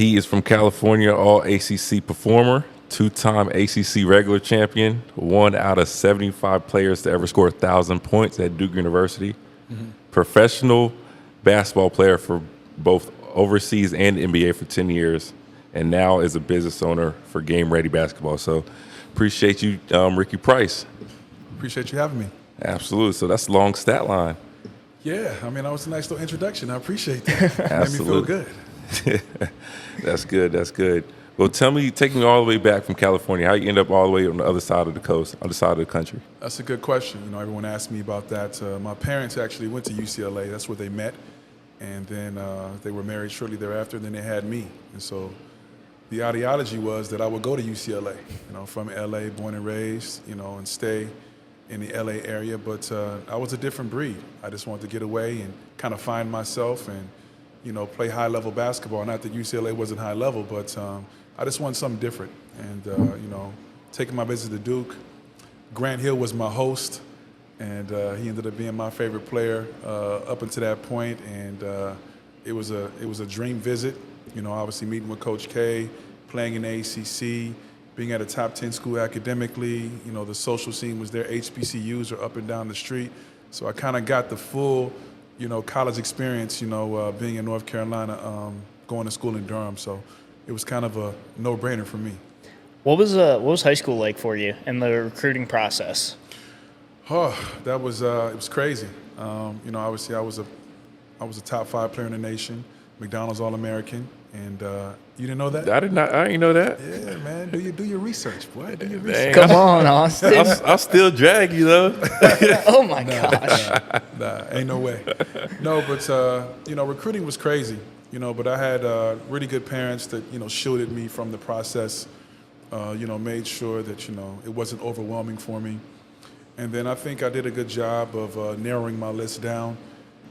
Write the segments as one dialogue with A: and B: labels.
A: He is from California, all ACC performer, two-time ACC regular champion, one out of 75 players to ever score 1,000 points at Duke University, professional basketball player for both overseas and NBA for 10 years, and now is a business owner for Game Ready Basketball. So appreciate you, Ricky Price.
B: Appreciate you having me.
A: Absolutely. So that's a long stat line.
B: Yeah, I mean, that was a nice little introduction. I appreciate that. Made me feel good.
A: That's good. That's good. Well, take me all the way back from California. How you end up all the way on the other side of the coast, other side of the country?
B: That's a good question. You know, everyone asks me about that. My parents actually went to UCLA. That's where they met. And then they were married shortly thereafter, and then they had me. And so the ideology was that I would go to UCLA, you know, from LA, born and raised, you know, and stay in the LA area. But I was a different breed. I just wanted to get away and kind of find myself and, you know, play high-level basketball. Not that UCLA wasn't high level, but I just wanted something different. And, you know, taking my visit to Duke, Grant Hill was my host, and he ended up being my favorite player up until that point. And it was a dream visit. You know, obviously meeting with Coach K, playing in the ACC, being at a top 10 school academically. You know, the social scene was there. HBCUs are up and down the street. So I kind of got the full, you know, college experience, you know, being in North Carolina, going to school in Durham. So it was kind of a no-brainer for me.
C: What was high school like for you and the recruiting process?
B: Oh, it was crazy. You know, obviously I was a top 5 player in the nation, McDonald's All-American, and you didn't know that?
A: I didn't know that.
B: Yeah, man. Do your research, boy. Do your research.
A: Dang.
C: Come on, Austin.
A: I'll still drag you though.
C: Oh my gosh.
B: Nah, ain't no way. No, but you know, recruiting was crazy. You know, but I had really good parents that, you know, shielded me from the process. You know, made sure that, you know, it wasn't overwhelming for me. And then I think I did a good job of narrowing my list down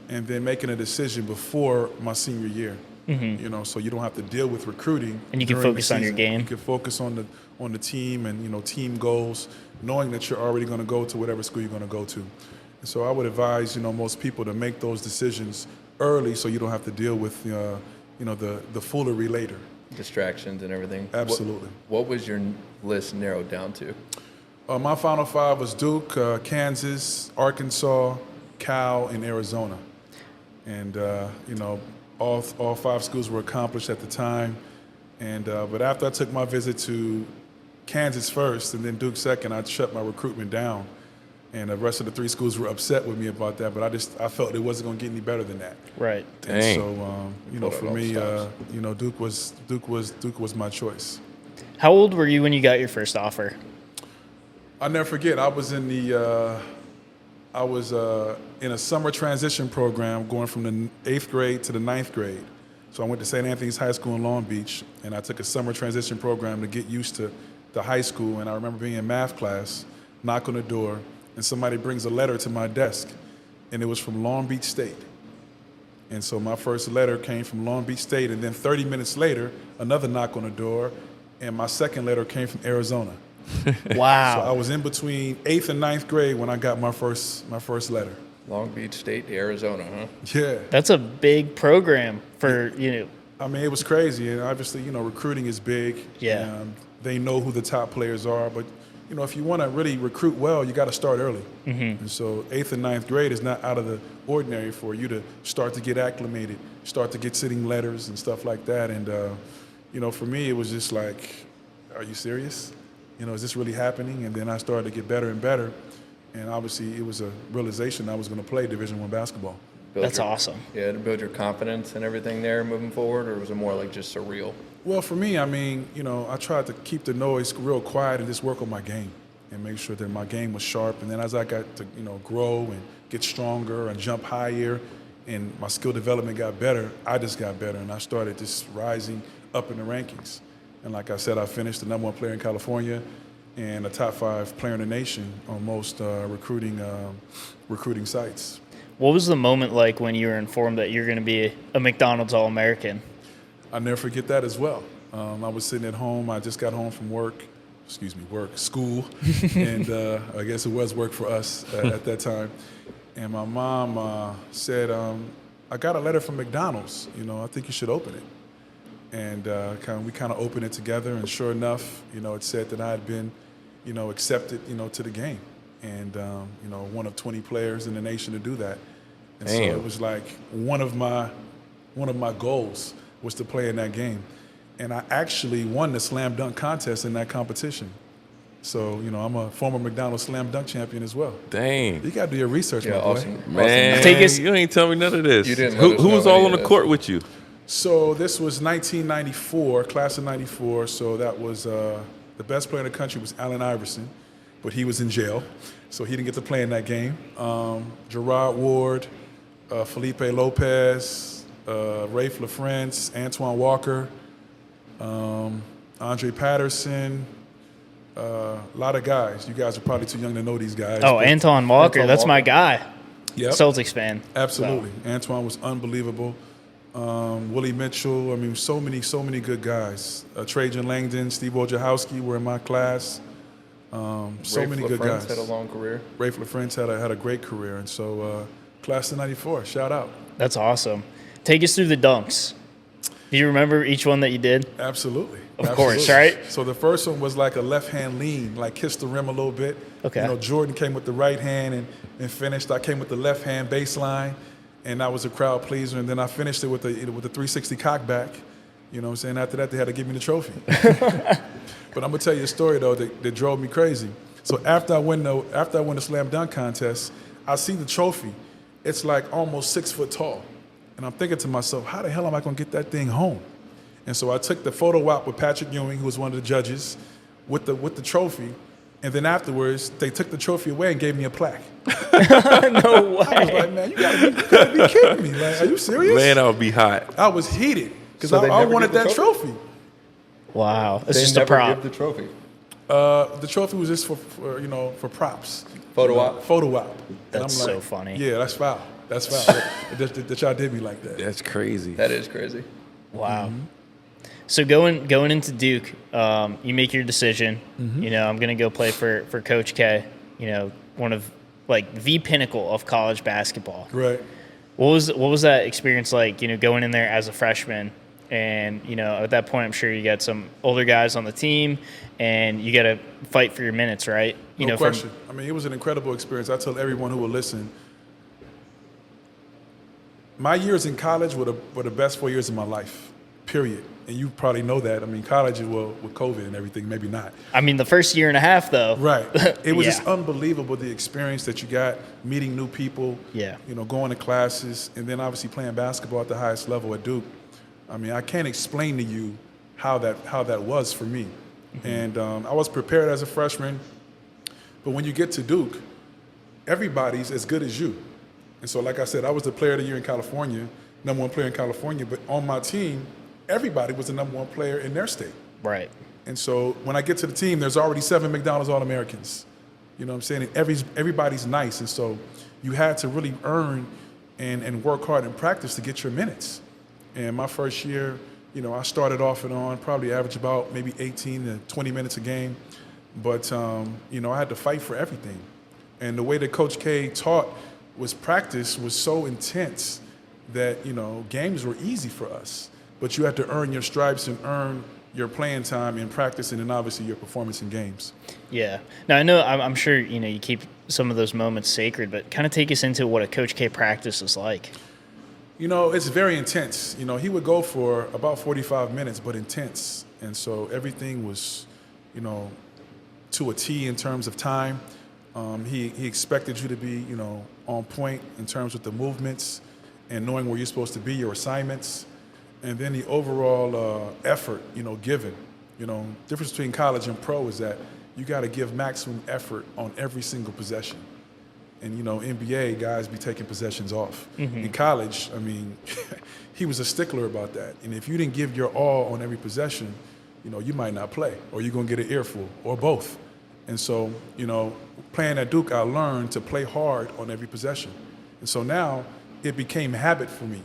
B: and then making a decision before my senior year. You know, so you don't have to deal with recruiting.
C: And you can
B: during the
C: focus on your
B: season.
C: game.
B: You can focus on the team and, you know, team goals, knowing that you're already going to go to whatever school you're going to go to. And so I would advise, you know, most people to make those decisions early so you don't have to deal with, you know, the foolery later.
D: Distractions and everything.
B: Absolutely.
D: What was your list narrowed down to?
B: My Final 5 was Duke, Kansas, Arkansas, Cal, and Arizona. And, you know, all 5 schools were accomplished at the time. And but after I took my visit to Kansas first and then Duke second, I shut my recruitment down. And the rest of the 3 schools were upset with me about that, but I felt it wasn't going to get any better than that.
C: Right.
B: And
A: Dang.
B: so, you know, for me, you know, Duke was my choice.
C: How old were you when you got your first offer?
B: I'll never forget. I was in a summer transition program going from the 8th grade to the 9th grade. So I went to St. Anthony's High School in Long Beach, and I took a summer transition program to get used to the high school. And I remember being in math class, knock on the door, and somebody brings a letter to my desk, and it was from Long Beach State. And so my first letter came from Long Beach State, and then 30 minutes later, another knock on the door, and my second letter came from Arizona.
C: Wow.
B: So I was in between 8th and 9th grade when I got my first letter.
D: Long Beach State to Arizona, huh?
B: Yeah.
C: That's a big program for, you know.
B: I mean, it was crazy, and obviously, you know, recruiting is big.
C: Yeah.
B: They know who the top players are, but, you know, if you want to really recruit well, you got to start early. And so 8th and 9th grade is not out of the ordinary for you to start to get acclimated, start to get sitting letters and stuff like that. And, you know, for me, it was just like, are you serious? You know, is this really happening? And then I started to get better and better. And obviously, it was a realization I was going to play Division I basketball.
C: That's awesome.
D: Yeah, to build your confidence and everything there moving forward, or was it more like just surreal?
B: Well, for me, I mean, you know, I tried to keep the noise real quiet and just work on my game and make sure that my game was sharp. And then as I got to, you know, grow and get stronger and jump higher and my skill development got better, I just got better. And I started just rising up in the rankings. And like I said, I finished the #1 player in California and a top 5 player in the nation on most recruiting sites.
C: What was the moment like when you were informed that you're going to be a McDonald's All-American?
B: I'll never forget that as well. I was sitting at home. I just got home from school. And I guess it was work for us at that time. And my mom said, I got a letter from McDonald's. You know, I think you should open it. and we kind of opened it together. And sure enough, it said that I had been, accepted, to the game, and one of 20 players in the nation to do that. And so
A: Damn.
B: it was like one of my goals was to play in that game, and I actually won the slam dunk contest in that competition. So I'm a former McDonald's slam dunk champion as well.
A: Dang.
B: You got to do your research,
D: Yeah,
B: my boy.
D: awesome.
A: Man,
C: Take us-
A: you ain't tell me none of this.
D: You didn't
A: Who,
D: let us
A: who
D: know
A: was all
D: any
A: on
D: of
A: the
D: this.
A: court with you?
B: So this was 1994, class of 94. So that was the best player in the country was Allen Iverson, but he was in jail, so he didn't get to play in that game. Gerard Ward, Felipe Lopez, Rafe LaFrance, Antoine Walker, Andre Patterson, a lot of guys. You guys are probably too young to know these guys.
C: Oh,
B: but-
C: Anton Walker.
D: Anton
C: That's my
D: Walker.
C: guy.
B: Yep.
C: Celtics fan.
B: Absolutely. Antoine was unbelievable. Willie Mitchell. I mean, so many good guys. Trajan Langdon, Steve Wojciechowski were in my class. So
D: Rafe
B: many good
D: LaFrance
B: guys.
D: had a long career.
B: Rafe LaFrance had a great career. And so class of 94, shout out.
C: That's awesome. Take us through the dunks. Do you remember each one that you did?
B: Absolutely.
C: Of course, right?
B: So the first one was like a left-hand lean, like kiss the rim a little bit.
C: Okay.
B: Jordan came with the right hand and finished. I came with the left hand baseline, and that was a crowd pleaser. And then I finished it with the 360 cockback. You know what I'm saying? After that, they had to give me the trophy. But I'm gonna tell you a story though that drove me crazy. So after I win the slam dunk contest, I see the trophy. It's like almost 6 foot tall, and I'm thinking to myself, how the hell am I gonna get that thing home? And so I took the photo op with Patrick Ewing, who was one of the judges, with the trophy, and then afterwards they took the trophy away and gave me a plaque.
C: No way.
B: I was like, man, you gotta be kidding me! Like, are you serious?
A: Man, I would be hot.
B: I was heated because
D: So they
B: I
D: never
B: wanted
D: give the
B: that
D: trophy?
B: trophy.
C: Wow. It's
D: They
C: just a
D: never
C: prop.
D: give the trophy.
B: The trophy was just for props.
D: Photo op.
B: Photo op. And
C: That's
B: I'm
C: so
B: like,
C: funny.
B: Yeah, that's foul. That's foul. that y'all did me like that.
A: That's crazy.
D: That is crazy.
C: Wow.
B: Mm-hmm.
C: So going into Duke, you make your decision.
B: Mm-hmm.
C: I'm going to go play for Coach K. One of like the pinnacle of college basketball.
B: Right.
C: What was that experience like? Going in there as a freshman, and at that point, I'm sure you got some older guys on the team, and you got to fight for your minutes, right?
B: No question. I mean, it was an incredible experience. I tell everyone who will listen, my years in college were the best 4 years of my life, period. And you probably know that. I mean, college, with COVID and everything, maybe not.
C: I mean, the first year and a half, though.
B: Right. It was
C: Yeah.
B: just unbelievable, the experience that you got, meeting new people,
C: Yeah.
B: going to classes, and then obviously playing basketball at the highest level at Duke. I mean, I can't explain to you how that was for me.
C: Mm-hmm.
B: And I was prepared as a freshman, but when you get to Duke, everybody's as good as you. And so, like I said, I was the player of the year in California, number one player in California, but on my team, everybody was the number one player in their state.
C: Right.
B: And so when I get to the team, there's already 7 McDonald's All-Americans. You know what I'm saying? And everybody's nice. And so you had to really earn and work hard and practice to get your minutes. And my first year, I started off and on, probably average about maybe 18 to 20 minutes a game. But, I had to fight for everything. And the way that Coach K taught practice was so intense that, games were easy for us. But you had to earn your stripes and earn your playing time in practice, and then obviously your performance in games.
C: Yeah. Now I know I'm sure you keep some of those moments sacred, but kind of take us into what a Coach K practice is like.
B: It's very intense. He would go for about 45 minutes, but intense. And so everything was, to a T in terms of time. He expected you to be, on point in terms of the movements and knowing where you're supposed to be, your assignments, and then the overall effort, given. Difference between college and pro is that you got to give maximum effort on every single possession. And, NBA, guys be taking possessions off. In college, I mean, he was a stickler about that. And if you didn't give your all on every possession, you might not play, or you're going to get an earful, or both. And so, playing at Duke, I learned to play hard on every possession. And so now it became habit for me.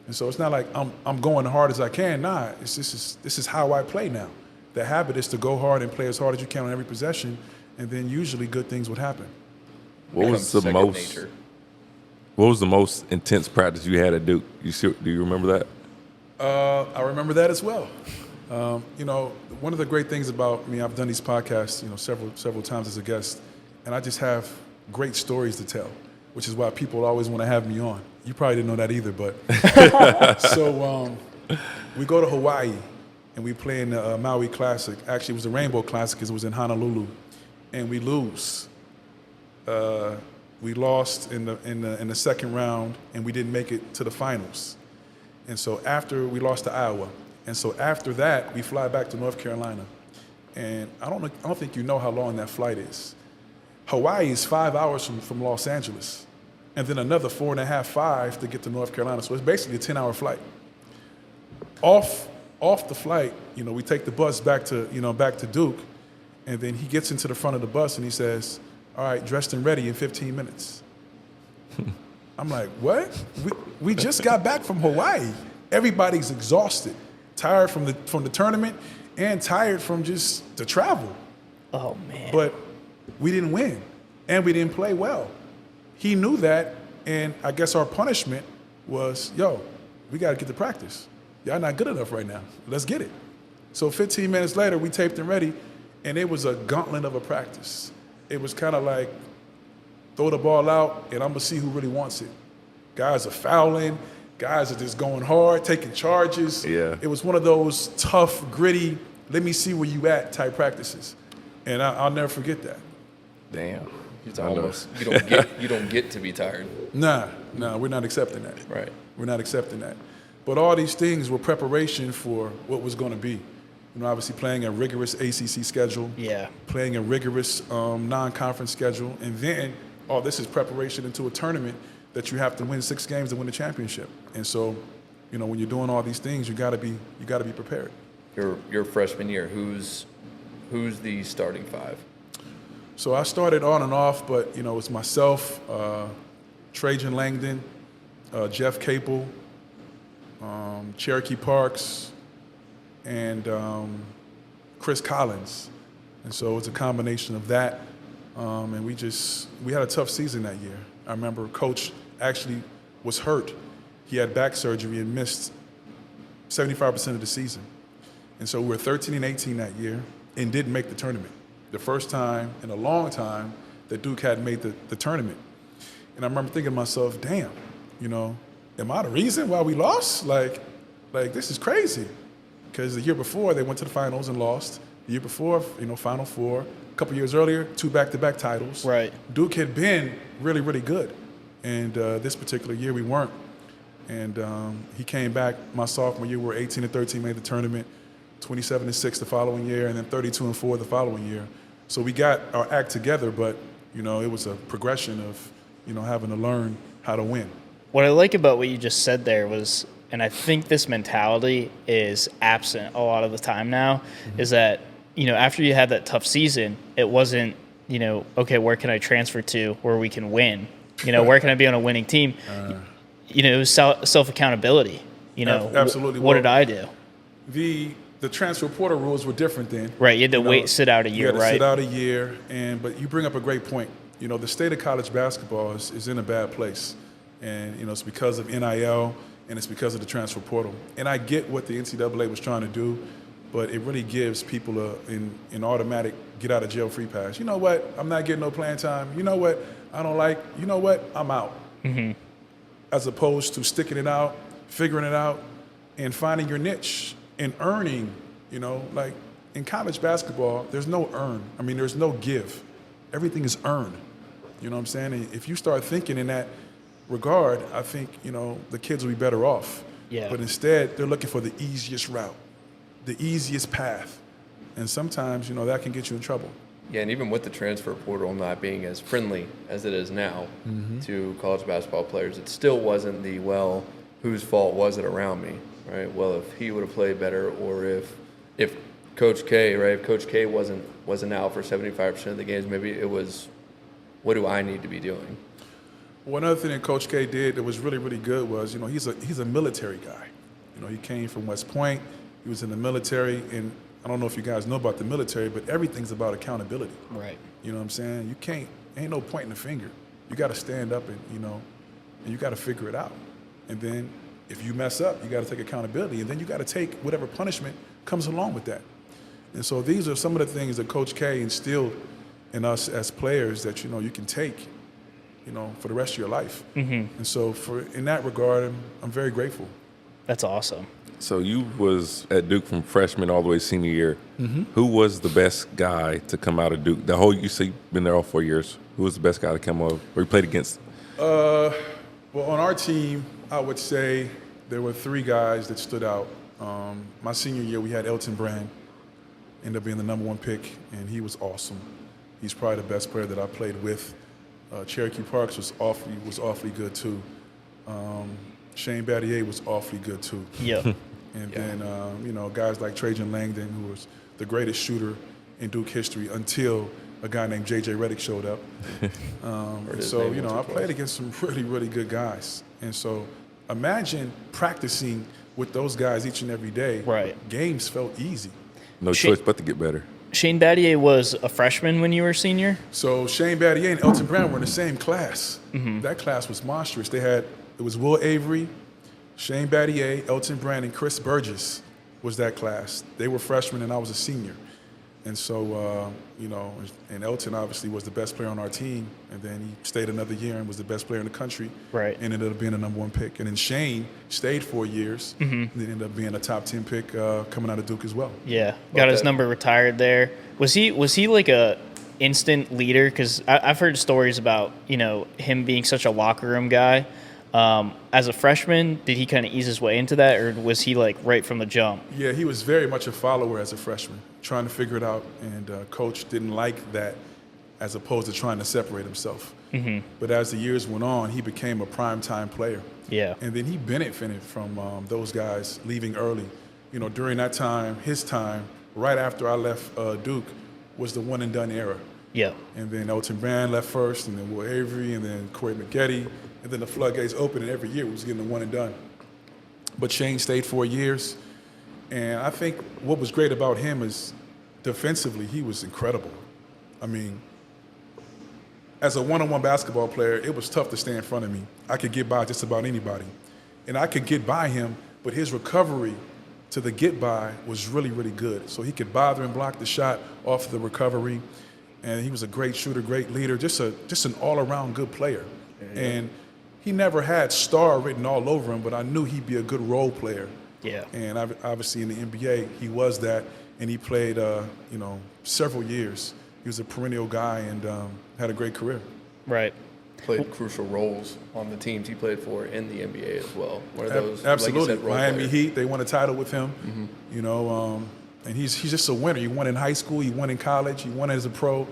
B: And so it's not like I'm going as hard as I can. Nah, this is how I play now. The habit is to go hard and play as hard as you can on every possession, and then usually good things would happen.
A: What was the
D: Becomes second
A: most?
D: nature.
A: What was the most intense practice you had at Duke? Do you remember that?
B: I remember that as well. You know, one of the great things about me, I've done these podcasts, you know, several times as a guest, and I just have great stories to tell, which is why people always want to have me on. You probably didn't know that either, but so we go to Hawaii and we play in the Maui Classic. Actually, it was the Rainbow Classic because it was in Honolulu, and we lose. We lost in the second round, and we didn't make it to the finals. And so after we lost to Iowa, and so after that we fly back to North Carolina, and I don't think you know how long that flight is. Hawaii is 5 hours from Los Angeles, and then another 4.5, 5 to get to North Carolina. So it's basically a 10-hour flight. Off the flight, you know, we take the bus back to Duke, and then he gets into the front of the bus and he says, "All right, dressed and ready in 15 minutes." I'm like, what? We just got back from Hawaii. Everybody's exhausted, tired from the tournament, and tired from just the travel.
C: Oh man.
B: But we didn't win, and we didn't play well. He knew that, and I guess our punishment was, yo, we got to get to practice. Y'all not good enough right now. Let's get it. So 15 minutes later, we taped and ready, and it was a gauntlet of a practice. It was kind of like, throw the ball out, and I'm going to see who really wants it. Guys are fouling. Guys are just going hard, taking charges.
A: Yeah.
B: It was one of those tough, gritty, let me see where you at type practices. And I'll never forget that.
A: Damn.
D: It's
A: I know.
D: almost you don't get to be tired.
B: Nah, we're not accepting that.
D: Right.
B: We're not accepting that. But all these things were preparation for what was going to be. You know, obviously playing a rigorous ACC schedule.
C: Yeah.
B: Playing a rigorous non-conference schedule. And then, this is preparation into a tournament that you have to win 6 games to win the championship. And so, you know, when you're doing all these things, you got to be prepared.
D: Your freshman year, who's the starting 5?
B: So I started on and off, but, you know, it's myself, Trajan Langdon, Jeff Capel, Cherokee Parks, and Chris Collins. And so it's a combination of that. And we had a tough season that year. I remember Coach actually was hurt. He had back surgery and missed 75% of the season. And so we were 13 and 18 that year and didn't make the tournament. The first time in a long time that Duke hadn't made the tournament. And I remember thinking to myself, damn, you know, am I the reason why we lost? Like this is crazy. Because the year before, they went to the finals and lost. The year before, you know, Final Four. A couple years earlier, 2 back-to-back titles.
C: Right.
B: Duke had been really, really good. And this particular year, we weren't. And he came back my sophomore year. We were 18 and 13, made the tournament. 27 and 6 the following year, and then 32 and 4 the following year. So we got our act together, but, you know, it was a progression of, you know, having to learn how to win.
C: What I like about what you just said there was, and I think this mentality is absent a lot of the time now, is that, you know, after you had that tough season, it wasn't, you know, okay, where can I transfer to where we can win? You know, where can I be on a winning team? You know, it was self-accountability. You know,
B: Absolutely.
C: What did I do?
B: The transfer portal rules were different then.
C: Right, you had to sit out a year,
B: You had to
C: right?
B: sit out a year, but you bring up a great point. You know, the state of college basketball is in a bad place. And, you know, it's because of NIL and it's because of the transfer portal. And I get what the NCAA was trying to do, but it really gives people an automatic get-out-of-jail-free pass. You know what? I'm not getting no playing time. You know what? I don't like. You know what? I'm out. Mm-hmm. As opposed to sticking it out, figuring it out, and finding your niche and earning. You know, like in college basketball, there's no earn. I mean, there's no give. Everything is earned. You know what I'm saying? And if you start thinking in that regard, I think, you know, the kids will be better off.
C: Yeah.
B: But instead, they're looking for the easiest route, the easiest path. And sometimes, you know, that can get you in trouble.
D: Yeah, and even with the transfer portal not being as friendly as it is now to college basketball players, it still wasn't the, well, whose fault was it around me, right? Well, if he would have played better, or if Coach K, right, if Coach K wasn't out for 75% of the games, maybe it was, what do I need to be doing?
B: One other thing that Coach K did that was really, really good was, you know, he's a military guy. You know, he came from West Point. He was in the military, and I don't know if you guys know about the military, but everything's about accountability.
C: Right.
B: You know what I'm saying? Ain't no pointing the finger. You got to stand up and, you know, and you got to figure it out. And then if you mess up, you got to take accountability, and then you got to take whatever punishment comes along with that. And so these are some of the things that Coach K instilled in us as players that you can take, for the rest of your life. And so in that regard, I'm very grateful.
C: That's awesome.
A: So you was at Duke from freshman all the way senior year. Who was the best guy to come out of Duke? You say you've been there all 4 years. Who was the best guy to come out or you played against?
B: Well, on our team, I would say there were 3 guys that stood out. My senior year, we had Elton Brand, ended up being the number 1 pick, and he was awesome. He's probably the best player that I played with. Cherokee Parks was awfully good too. Shane Battier was awfully good too.
C: Yeah.
B: And then guys like Trajan Langdon, who was the greatest shooter in Duke history until a guy named J.J. Redick showed up. And so I played against some really, really good guys. And so imagine practicing with those guys each and every day.
C: Right.
B: Games felt easy.
A: No choice but to get better.
C: Shane Battier was a freshman when you were a senior?
B: So Shane Battier and Elton Brand were in the same class. That class was monstrous. It was Will Avery, Shane Battier, Elton Brand, and Chris Burgess was that class. They were freshmen and I was a senior. And so, and Elton obviously was the best player on our team. And then he stayed another year and was the best player in the country.
C: Right.
B: And ended up being a number 1 pick. And then Shane stayed 4 years and then ended up being a top 10 pick coming out of Duke as well.
C: Yeah. Got his number retired there. Was he like a instant leader? Because I've heard stories about, him being such a locker room guy. As a freshman, did he kind of ease his way into that, or was he like right from the jump?
B: Yeah, he was very much a follower as a freshman, trying to figure it out, and Coach didn't like that as opposed to trying to separate himself. But as the years went on, he became a primetime player.
C: Yeah.
B: And then he benefited from those guys leaving early. During that time, his time, right after I left Duke, was the one-and-done era.
C: Yeah.
B: And then Elton Brand left first, and then Will Avery, and then Corey McGetty. And then the floodgates opened, and every year we was getting the one and done. But Shane stayed 4 years. And I think what was great about him is defensively, he was incredible. I mean, as a one-on-one basketball player, it was tough to stay in front of me. I could get by just about anybody. And I could get by him, but his recovery to the get by was really, really good. So he could bother and block the shot off the recovery. And he was a great shooter, great leader, just an all-around good player. And he never had star written all over him, but I knew he'd be a good role player.
C: Yeah.
B: And obviously in the NBA, he was that, and he played, several years. He was a perennial guy and had a great career.
C: Right.
D: Played crucial roles on the teams he played for in the NBA as well. One of those,
B: Absolutely.
D: like you said, role
B: Miami
D: players.
B: Heat, they won a title with him. And he's just a winner. He won in high school, he won in college, he won as a pro.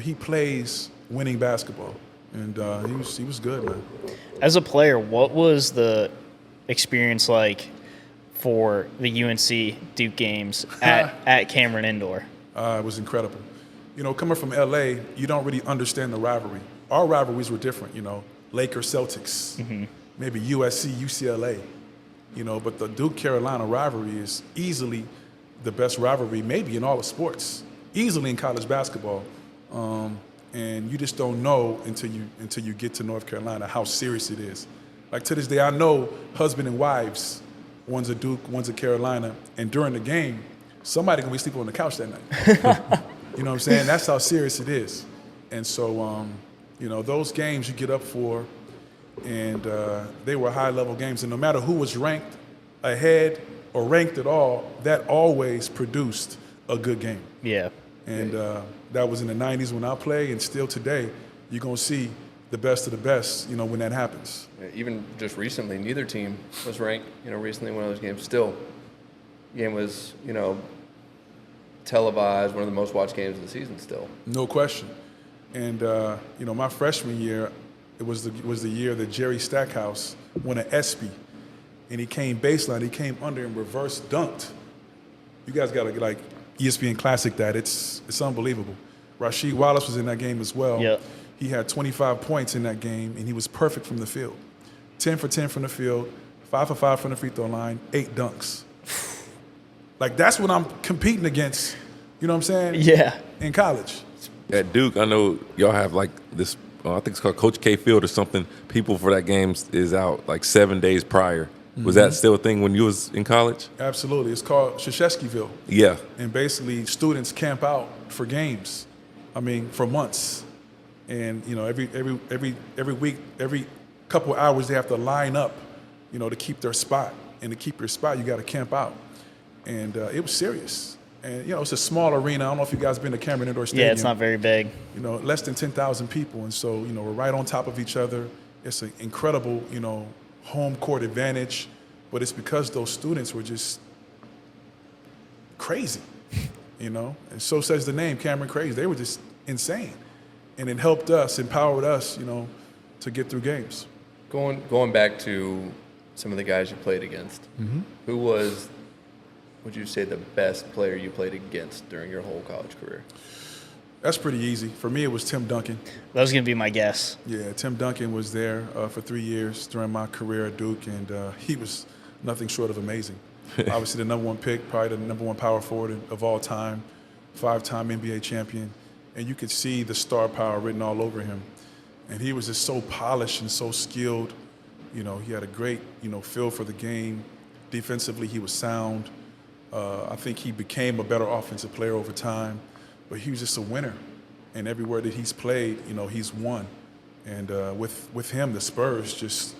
B: He plays winning basketball. And he was good, man.
C: As a player, what was the experience like for the UNC Duke games at Cameron Indoor?
B: It was incredible. Coming from LA, you don't really understand the rivalry. Our rivalries were different, Lakers, Celtics, maybe USC, UCLA, but the Duke-Carolina rivalry is easily the best rivalry maybe in all of sports, easily in college basketball. And you just don't know until you get to North Carolina how serious it is. Like to this day, I know husband and wives, one's a Duke, one's a Carolina, and during the game, somebody gonna be sleeping on the couch that night. You know what I'm saying? That's how serious it is. And so, those games you get up for, and they were high-level games. And no matter who was ranked ahead or ranked at all, that always produced a good game.
C: Yeah.
B: And that was in the 90s when I played, and still today, you're going to see the best of the best, when that happens.
D: Even just recently, neither team was ranked, recently one of those games. Still, the game was, televised, one of the most watched games of the season still.
B: No question. And, my freshman year, it was the year that Jerry Stackhouse won an ESPY, and he came baseline, he came under and reverse dunked. You guys got to, ESPN Classic that. It's unbelievable. Rasheed Wallace was in that game as well.
C: Yep.
B: He had 25 points in that game, and he was perfect from the field. 10 for 10 from the field, 5 for 5 from the free throw line, 8 dunks. That's what I'm competing against, you know what I'm saying?
C: Yeah.
B: In college.
A: At Duke, I know y'all have this, I think it's called Coach K Field or something. People for that game is out 7 days prior. Was that still a thing when you was in college?
B: Absolutely. It's called Shasheskyville.
A: Yeah.
B: And basically, students camp out for games. I mean, for months. And, you know, every week, every couple of hours, they have to line up, you know, to keep their spot. And to keep your spot, you got to camp out. And it was serious. And, you know, it's a small arena. I don't know if you guys been to Cameron Indoor Stadium.
C: Yeah, it's not very big.
B: You know, less than 10,000 people. And so, you know, we're right on top of each other. It's an incredible, you know, home court advantage. But it's because those students were just crazy, you know. And so says the name, Cameron Crazy. They were just insane. And it helped us, empowered us, you know, to get through games.
D: Going back to some of the guys you played against, who was, would you say, the best player you played against during your whole college career?
B: That's pretty easy. For me, it was Tim Duncan.
C: That was going to be my guess.
B: Yeah, Tim Duncan was there for 3 years during my career at Duke, and he was nothing short of amazing. Obviously, the number one pick, probably the number one power forward of all time, 5-time NBA champion. And you could see the star power written all over him. And he was just so polished and so skilled. You know, he had a great, you know, feel for the game. Defensively, he was sound. I think he became a better offensive player over time. But he was just a winner. And everywhere that he's played, you know, he's won. And with him, the Spurs just,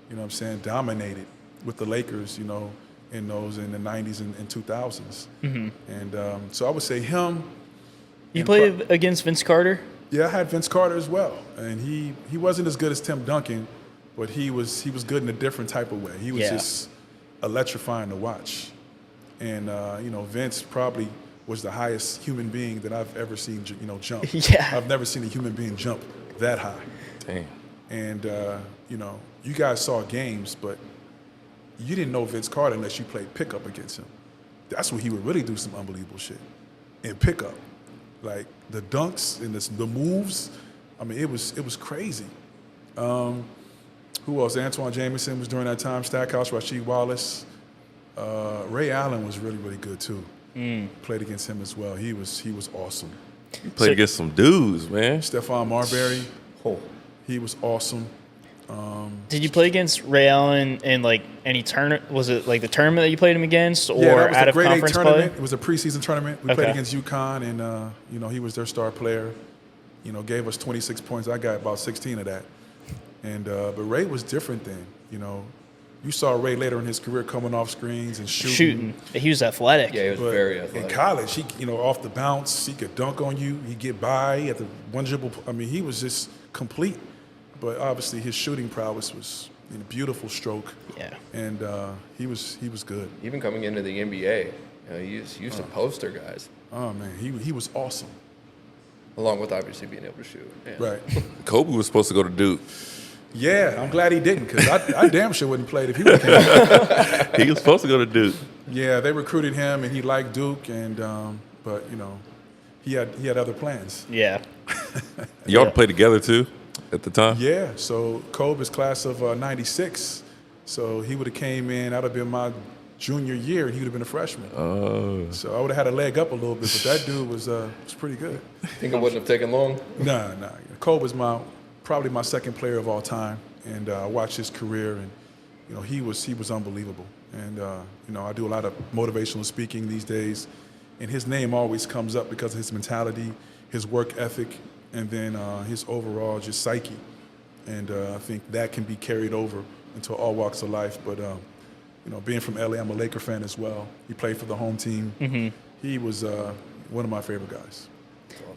B: you know what I'm saying, dominated with the Lakers, you know, in the 90s and 2000s. And so I would say him.
C: You played against Vince Carter?
B: Yeah, I had Vince Carter as well. And he wasn't as good as Tim Duncan, but he was good in a different type of way. He was just electrifying to watch. And, you know, Vince probably was the highest human being that I've ever seen, you know, jump.
C: Yeah.
B: I've never seen a human being jump that high.
A: Damn.
B: And, you know, you guys saw games, but you didn't know Vince Carter unless you played pickup against him. That's when he would really do some unbelievable shit in pickup. Like the dunks and the moves. I mean, it was crazy. Who else? Antoine Jameson was during that time. Stackhouse, Rasheed Wallace. Ray Allen was really, really good too. Played against him as well. He was awesome.
A: You played against some dudes, man.
B: Stephon Marbury.
D: Oh,
B: He was awesome.
C: Did you play against Ray Allen in like any tournament? Was it like the tournament that you played him against, or
B: Yeah, that was
C: out
B: a
C: of
B: grade 8
C: conference
B: tournament.
C: play?
B: It was a preseason tournament. We
C: Okay.
B: played against UConn, and you know, he was their star player. You know, gave us 26 points. I got about 16 of that. And but Ray was different then. You know, you saw Ray later in his career coming off screens and shooting.
C: He was athletic.
D: yeah, he was
B: But
D: very athletic.
B: in college, he, you know, off the bounce, he could dunk on you. He'd get by. He had the one dribble. I mean, he was just complete. But obviously, his shooting prowess was a beautiful stroke.
C: Yeah.
B: And he was good.
D: Even coming into the NBA, you know, he used to poster guys,
B: Oh man, he was awesome.
D: along with obviously being able to shoot. Yeah.
B: Right.
A: Kobe was supposed to go to Duke.
B: Yeah, I'm glad he didn't, because I damn sure wouldn't have played if he would have came.
A: He was supposed to go to Duke.
B: Yeah, they recruited him, and he liked Duke, and but you know, he had other plans.
C: Yeah.
A: Y'all played together too at the time?
B: Yeah, so Kobe's class of '96, so he would have came in. That'd have been my junior year, and he would have been a freshman.
A: Oh.
B: So I would have had a leg up a little bit, but that dude was pretty good.
D: Think it wouldn't have taken long?
B: Nah. Kobe was probably my second player of all time, and I watched his career, and you know, he was unbelievable. And you know, I do a lot of motivational speaking these days, and his name always comes up because of his mentality, his work ethic, and then his overall just psyche. And I think that can be carried over into all walks of life. But you know, being from LA, I'm a Laker fan as well. He played for the home team. He was one of my favorite guys.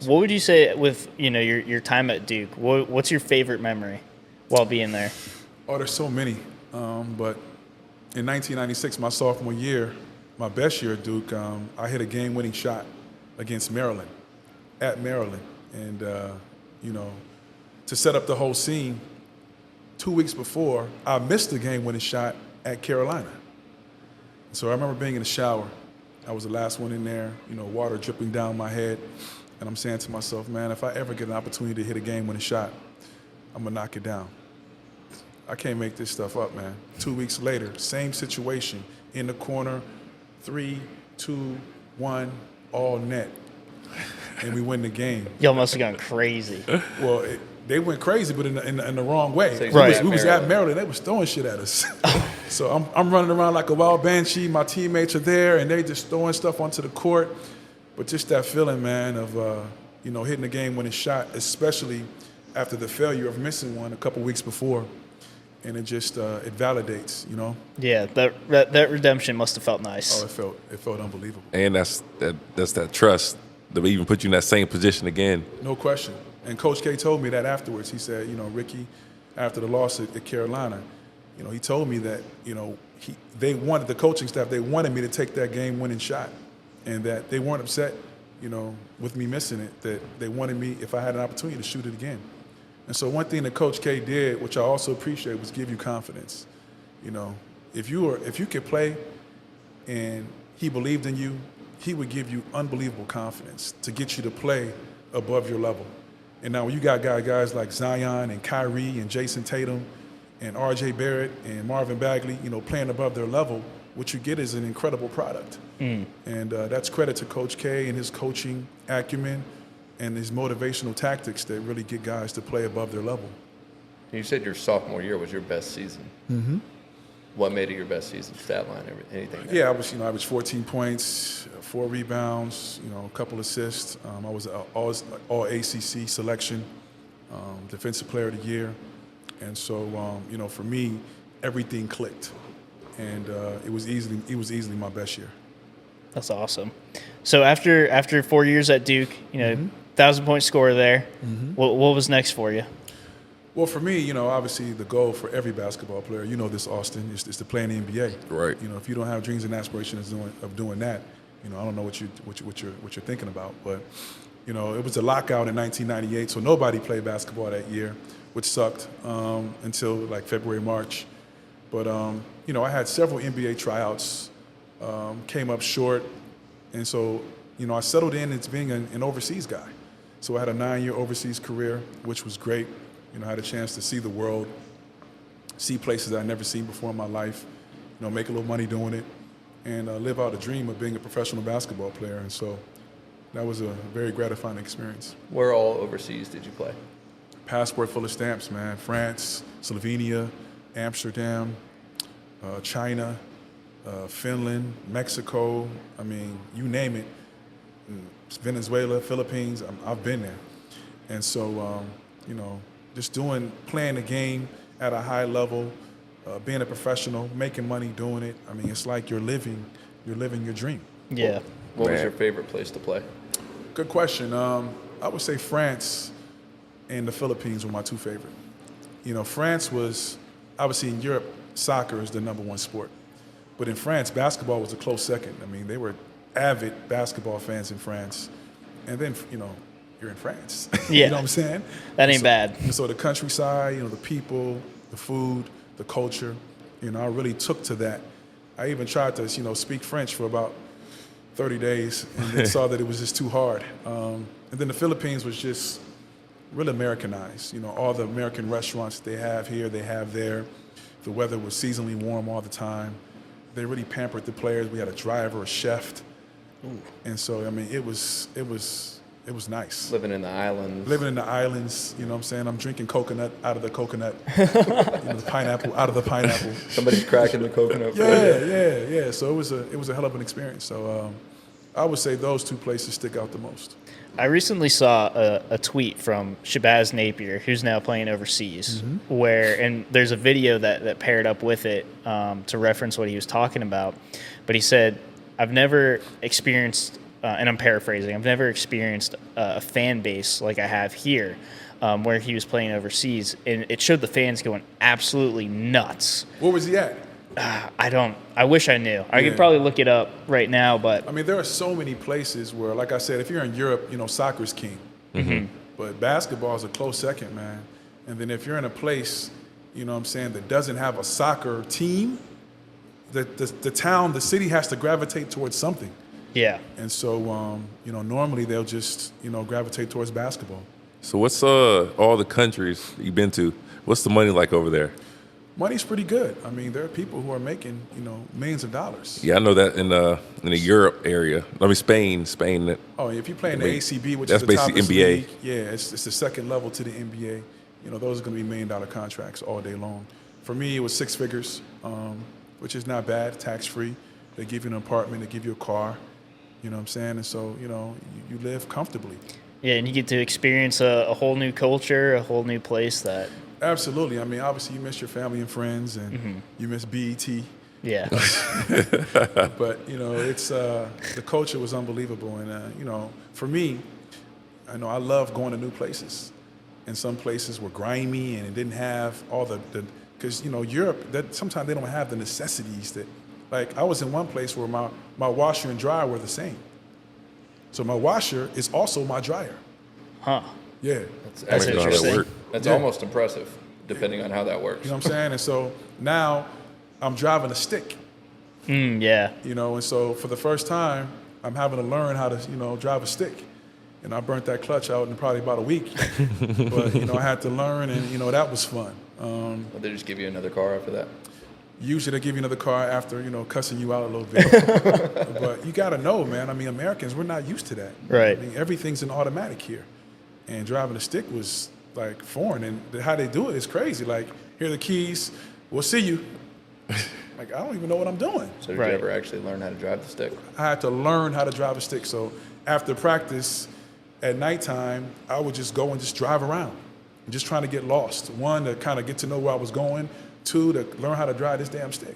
C: What would you say with your time at Duke? What's your favorite memory while being there?
B: Oh, there's so many. But in 1996, my sophomore year, my best year at Duke, I hit a game-winning shot against Maryland, at Maryland. And, you know, to set up the whole scene, 2 weeks before, I missed the game-winning shot at Carolina. So I remember being in the shower. I was the last one in there, you know, water dripping down my head. And I'm saying to myself, man, if I ever get an opportunity to hit a game-winning shot, I'm going to knock it down. I can't make this stuff up, man. 2 weeks later, same situation, in the corner, 3, 2, 1, all net. And we win the game.
C: Y'all must have gone crazy.
B: Well, they went crazy, but in the wrong way.
D: So
C: Right.
B: We was at Maryland. They was throwing shit at us. So I'm running around like a wild banshee. My teammates are there, and they just throwing stuff onto the court. But just that feeling, man, of hitting a game-winning shot, especially after the failure of missing one a couple weeks before, and it just it validates,
C: Yeah, that redemption must have felt nice.
B: Oh, it felt unbelievable.
A: And that's that trust that we even put you in that same position again.
B: No question. And Coach K told me that afterwards. He said, Ricky, after the loss at Carolina, he told me that, they wanted, the coaching staff, they wanted me to take that game-winning shot, and that they weren't upset, with me missing it, that they wanted me, if I had an opportunity, to shoot it again. And so one thing that Coach K did, which I also appreciate, was give you confidence. If you could play and he believed in you, he would give you unbelievable confidence to get you to play above your level. And now when you got guys like Zion and Kyrie and Jason Tatum and R.J. Barrett and Marvin Bagley, playing above their level, what you get is an incredible product. And that's credit to Coach K and his coaching acumen and his motivational tactics that really get guys to play above their level.
D: You said your sophomore year was your best season. Mm-hmm. What made it your best season? Stat line, anything?
B: Yeah, I averaged 14 points, 4 rebounds, a couple assists. I was an all ACC selection, defensive player of the year. And so, for me, everything clicked. And it was easily my best year.
C: That's awesome. So after 4 years at Duke, 1,000-point scorer there. What was next for you?
B: Well, for me, obviously the goal for every basketball player, this, Austin, is to play in the NBA.
A: Right.
B: If you don't have dreams and aspirations of doing that, I don't know what you're thinking about. But, it was a lockout in 1998, so nobody played basketball that year, which sucked until like February, March. But, I had several NBA tryouts, came up short, and so, I settled in as being an overseas guy. So I had a 9-year overseas career, which was great. I had a chance to see the world, see places I'd never seen before in my life, make a little money doing it, and live out a dream of being a professional basketball player. And so that was a very gratifying experience.
D: Where all overseas did you play?
B: Passport full of stamps, man. France, Slovenia, Amsterdam, China, Finland, Mexico. I mean, you name it. Venezuela, Philippines. I've been there. And so, just playing the game at a high level, being a professional, making money doing it. I mean, it's like you're living your dream.
C: Yeah.
D: What was your favorite place to play?
B: Good question. I would say France and the Philippines were my two favorite. France was, obviously in Europe, soccer is the #1 sport. But in France, basketball was a close second. I mean, they were avid basketball fans in France. And then, you're in France.
C: Yeah.
B: You know what I'm saying?
C: That ain't bad.
B: And so the countryside, the people, the food, the culture, I really took to that. I even tried to, speak French for about 30 days and then saw that it was just too hard. And then the Philippines was just really Americanized. All the American restaurants they have here, they have there. The weather was seasonally warm all the time. They really pampered the players. We had a driver, a chef. Ooh. And so, I mean, it was nice.
D: Living in the islands.
B: Living in the islands, you know what I'm saying? I'm drinking coconut out of the coconut, the pineapple out of the pineapple.
D: Somebody's cracking the coconut.
B: Yeah. So it was a hell of an experience. So I would say those two places stick out the most.
C: I recently saw a tweet from Shabazz Napier, who's now playing overseas, and there's a video that paired up with it to reference what he was talking about. But he said, I've never experienced, and I'm paraphrasing, I've never experienced a fan base like I have here, where he was playing overseas. And it showed the fans going absolutely nuts.
B: Where was he at?
C: I wish I knew. I could probably look it up right now, but
B: I mean, there are so many places where, like I said, if you're in Europe, soccer's king. Mm-hmm. But basketball is a close second, man. And then if you're in a place, that doesn't have a soccer team, the city has to gravitate towards something.
C: Yeah.
B: And so, normally they'll just, gravitate towards basketball.
A: So what's all the countries you've been to? What's the money like over there?
B: Money's pretty good. I mean, there are people who are making, millions of dollars.
A: Yeah, I know that in the Europe area. I mean, Spain.
B: Oh, if you play in the ACB, which
A: that's
B: is the
A: basically
B: top
A: NBA.
B: League, yeah, it's the second level to the NBA. Those are going to be $1 million contracts all day long. For me, it was 6 figures. which is not bad, tax-free. They give you an apartment, they give you a car, you know what I'm saying? And so, you live comfortably.
C: Yeah, and you get to experience a whole new culture, a whole new place that,
B: Absolutely. I mean, obviously you miss your family and friends, and you miss BET.
C: yeah.
B: But it's the culture was unbelievable, and for me, I know I love going to new places, and some places were grimy and it didn't have all the because Europe, that sometimes they don't have the necessities that, like I was in one place where my washer and dryer were the same, so my washer is also my dryer.
C: Huh.
B: Yeah,
C: That's
A: How that
C: interesting.
A: work?
D: That's
B: Yeah.
D: almost impressive, depending on how that works.
B: you know what I'm saying, and so now I'm driving a stick.
C: Yeah.
B: And so for the first time, I'm having to learn how to, drive a stick. And I burnt that clutch out in probably about a week. But, I had to learn, and, that was fun.
D: Well, they just give you another car after that.
B: Usually they give you another car after, cussing you out a little bit. But you got to know, man. I mean, Americans, we're not used to that.
C: Right.
B: I mean, everything's an automatic here. And driving a stick was, like, foreign. And how they do it is crazy. Like, here are the keys. We'll see you. Like, I don't even know what I'm doing.
D: So did
C: Right.
D: you ever actually learn how to drive the stick?
B: I had to learn how to drive a stick. So after practice at nighttime, I would just go and just drive around, just trying to get lost. One, to kind of get to know where I was going. Two, to learn how to drive this damn stick.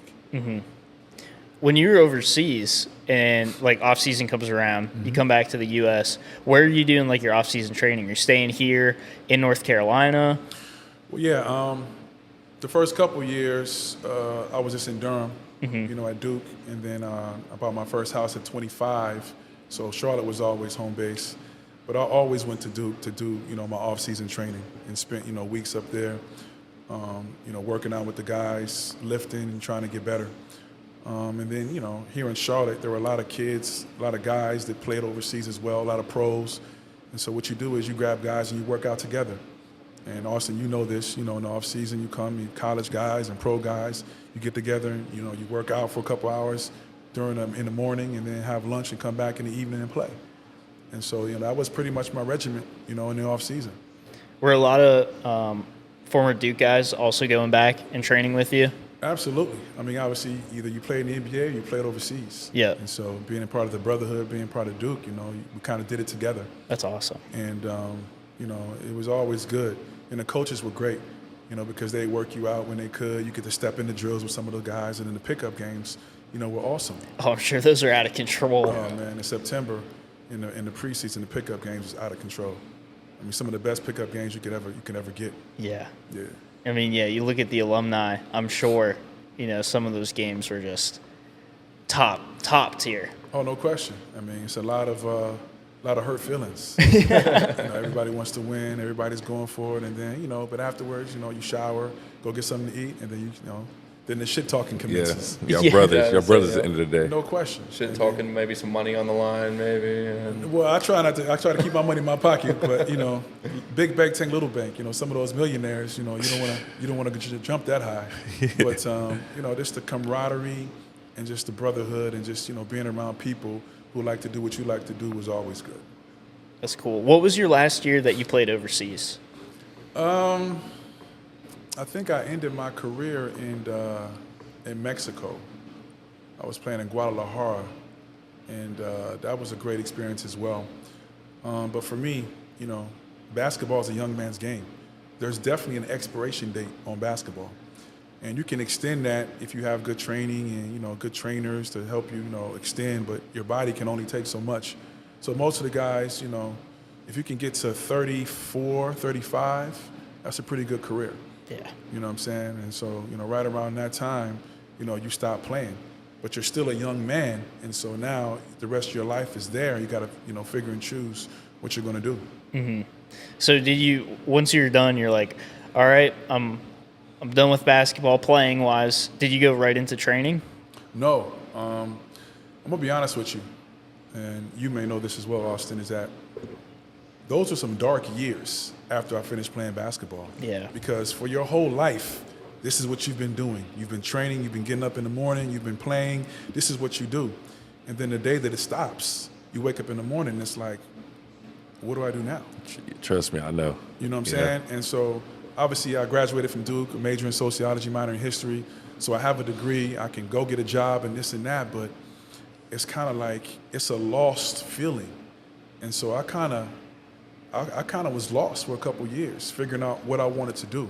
C: When you're overseas and like off season comes around, you come back to the U.S. Where are you doing like your off season training? You're staying here in North Carolina.
B: Well, yeah, the first couple years, I was just in Durham, at Duke. And then I bought my first house at 25. So Charlotte was always home base. But I always went to Duke to do, my off-season training and spent, weeks up there, working out with the guys, lifting and trying to get better. And then, here in Charlotte, there were a lot of kids, a lot of guys that played overseas as well, a lot of pros. And so what you do is you grab guys and you work out together. And Austin, you know this, in the off-season, you come, college guys and pro guys, you get together and, you work out for a couple hours in the morning and then have lunch and come back in the evening and play. And so, that was pretty much my regiment, in the off-season.
C: Were a lot of former Duke guys also going back and training with you?
B: Absolutely. I mean, obviously, either you played in the NBA or you played overseas.
C: Yeah.
B: And so being a part of the brotherhood, being part of Duke, we kind of did it together.
C: That's awesome.
B: And, it was always good. And the coaches were great, because they work you out when they could. You get to step in the drills with some of those guys. And then the pickup games, were awesome.
C: Oh, I'm sure those are out of control.
B: Oh, man, in September, in the preseason, the pickup games was out of control. I mean, some of the best pickup games you could ever get.
C: Yeah.
B: Yeah.
C: I mean, yeah, you look at the alumni, I'm sure, some of those games were just top tier.
B: Oh, no question. I mean, it's a lot of hurt feelings. Everybody wants to win. Everybody's going for it, and then but afterwards, you shower, go get something to eat, and then then the shit talking commences.
A: Your
C: Yeah.
A: brothers. Your
D: Yeah,
A: brothers
D: so,
A: at the end of the day.
B: No question.
D: Shit talking, maybe some money on the line, maybe. And
B: Well, I try to keep my money in my pocket, but big bank, take little bank. Some of those millionaires, you don't want to jump that high. But just the camaraderie and just the brotherhood and just being around people who like to do what you like to do was always good.
C: That's cool. What was your last year that you played overseas?
B: I think I ended my career in Mexico. I was playing in Guadalajara, and that was a great experience as well. But for me, basketball is a young man's game. There's definitely an expiration date on basketball, and you can extend that if you have good training and good trainers to help you extend. But your body can only take so much. So most of the guys, if you can get to 34, 35, that's a pretty good career.
C: Yeah.
B: You know what I'm saying? And so, right around that time, you stop playing. But you're still a young man, and so now the rest of your life is there. You got to, figure and choose what you're going to do.
C: So did you, once you're done, you're like, all right, I'm done with basketball playing wise. Did you go right into training?
B: No. I'm going to be honest with you, and you may know this as well, Austin, is that those were some dark years after I finished playing basketball.
C: Yeah.
B: Because for your whole life, this is what you've been doing. You've been training, you've been getting up in the morning, you've been playing. This is what you do. And then the day that it stops, you wake up in the morning and it's like, what do I do now?
A: Trust me, I know.
B: You know what I'm
A: Yeah.
B: saying? And so obviously I graduated from Duke, a major in sociology, minor in history. So I have a degree, I can go get a job and this and that, but it's kind of like it's a lost feeling. And so I kind of was lost for a couple years, figuring out what I wanted to do.